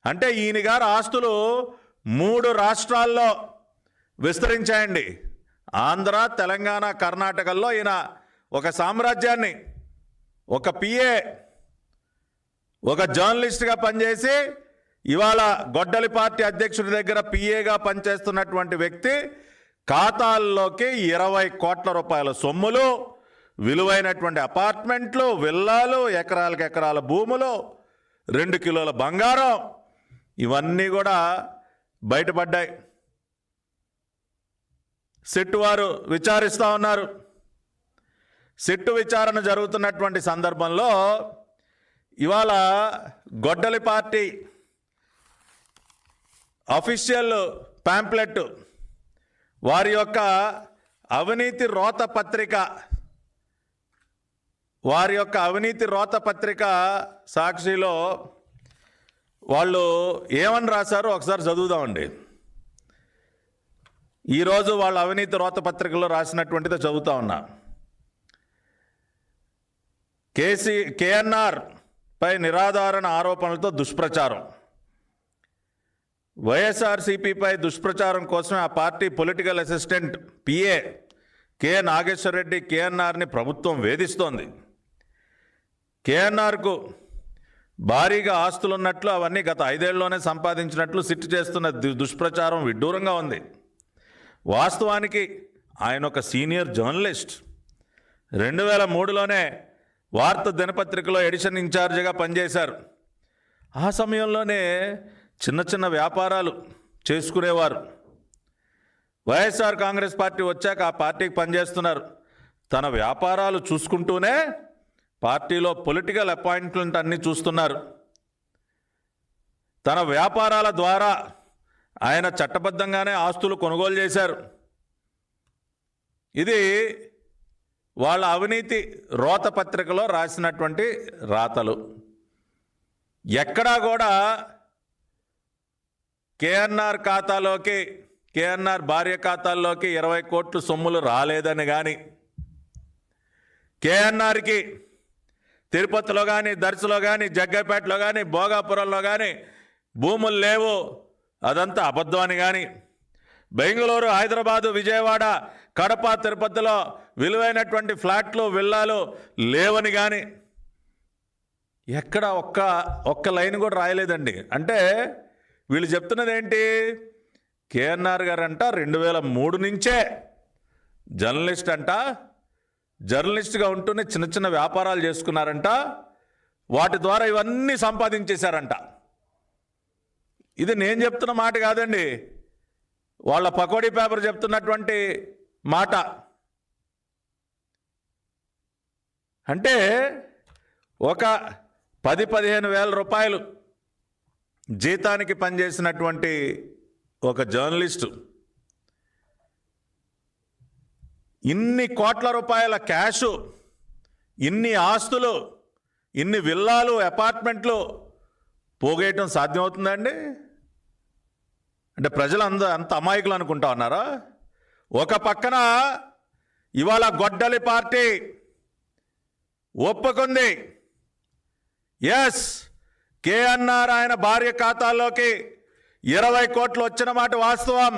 అంటే ఈయన గారు ఆస్తులు 3 రాష్ట్రాల్లో విస్తరించాయండి. ఆంధ్ర, తెలంగాణ, కర్ణాటకల్లో ఈయన ఒక సామ్రాజ్యాన్ని, ఒక పిఏ, ఒక జర్నలిస్ట్గా పనిచేసి ఇవాళ గొడ్డలి పార్టీ అధ్యక్షుడి దగ్గర పిఏగా పనిచేస్తున్నటువంటి వ్యక్తి ఖాతాల్లోకి 20 కోట్ల రూపాయల సొమ్ములు, విలువైనటువంటి అపార్ట్మెంట్లు, విల్లాలు, ఎకరాలకు ఎకరాల భూములు, 2 కిలోల బంగారం, ఇవన్నీ కూడా బయటపడ్డాయి. సిట్ వారు విచారిస్తూ ఉన్నారు. సిట్టు విచారణ జరుగుతున్నటువంటి సందర్భంలో ఇవాళ గొడ్డలి పార్టీ అఫీషియల్ ప్యాంప్లెట్, వారి యొక్క అవినీతి రోత పత్రిక సాక్షిలో వాళ్ళు ఏమని రాశారో ఒకసారి చదువుదామండి. ఈరోజు వాళ్ళ అవినీతి రోత పత్రికలో రాసినటువంటిది చదువుతా ఉన్నా. కేఎన్ఆర్ పై నిరాధారణ ఆరోపణలతో దుష్ప్రచారం. వైఎస్ఆర్సీపీపై దుష్ప్రచారం కోసం ఆ party political assistant PA K Nageswara Reddy కేఎన్ఆర్ని ప్రభుత్వం వేధిస్తోంది. కేఎన్ఆర్కు భారీగా ఆస్తులున్నట్లు, అవన్నీ గత 5 ఏళ్లలోనే సంపాదించినట్లు సిట్ చేస్తున్న దుష్ప్రచారం విడ్డూరంగా ఉంది. వాస్తవానికి ఆయన ఒక సీనియర్ జర్నలిస్ట్. 2003లోనే వార్త దినపత్రికలో ఎడిషన్ ఇన్ఛార్జిగా పనిచేశారు. ఆ సమయంలోనే చిన్న చిన్న వ్యాపారాలు చేసుకునేవారు. వైఎస్ఆర్ కాంగ్రెస్ పార్టీ వచ్చాక ఆ పార్టీకి పనిచేస్తున్నారు. తన వ్యాపారాలు చూసుకుంటూనే పార్టీలో పొలిటికల్ అపాయింట్మెంట్ అన్నీ చూస్తున్నారు. తన వ్యాపారాల ద్వారా ఆయన చట్టబద్ధంగానే ఆస్తులు కొనుగోలు చేశారు. ఇది వాళ్ళ అవినీతి రోత పత్రికలో రాసినటువంటి రాతలు. ఎక్కడా కూడా కేఎన్ఆర్ భార్య ఖాతాల్లోకి 20 కోట్లు సొమ్ములు రాలేదని కానీ, కేఎన్ఆర్కి తిరుపతిలో కానీ, దర్శిలో కానీ, జగ్గపేటలో కానీ, భోగాపురంలో కానీ భూములు లేవు, అదంతా అబద్ధం అని కానీ, బెంగళూరు, హైదరాబాదు, విజయవాడ, కడప, తిరుపతిలో విలువైనటువంటి ఫ్లాట్లు, విల్లాలు లేవని కానీ ఎక్కడ ఒక్క లైన్ కూడా రాయలేదండి. అంటే వీళ్ళు చెప్తున్నది ఏంటి? కేఎన్ఆర్ గారు అంట 2003 నుంచే జర్నలిస్ట్గా ఉంటూనే చిన్న చిన్న వ్యాపారాలు చేసుకున్నారంట. వాటి ద్వారా ఇవన్నీ సంపాదించేశారంట. ఇది నేను చెప్తున్న మాట కాదండి, వాళ్ళ పకోడీ పేపర్ చెప్తున్నటువంటి మాట. అంటే ఒక 10-15 వేల రూపాయలు జీతానికి పనిచేసినటువంటి ఒక జర్నలిస్టు ఇన్ని కోట్ల రూపాయల క్యాషు, ఇన్ని ఆస్తులు, ఇన్ని విల్లాలు, అపార్ట్మెంట్లు పోగేయటం సాధ్యమవుతుందండి? అంటే ప్రజలు అంత అమాయకులు అనుకుంటా ఉన్నారా? ఒక పక్కన ఇవాళ గొడ్డలి పార్టీ ఒప్పుకుంది, ఎస్ కేఎన్ఆర్ ఆయన భార్య ఖాతాల్లోకి 20 కోట్లు వచ్చిన మాట వాస్తవం.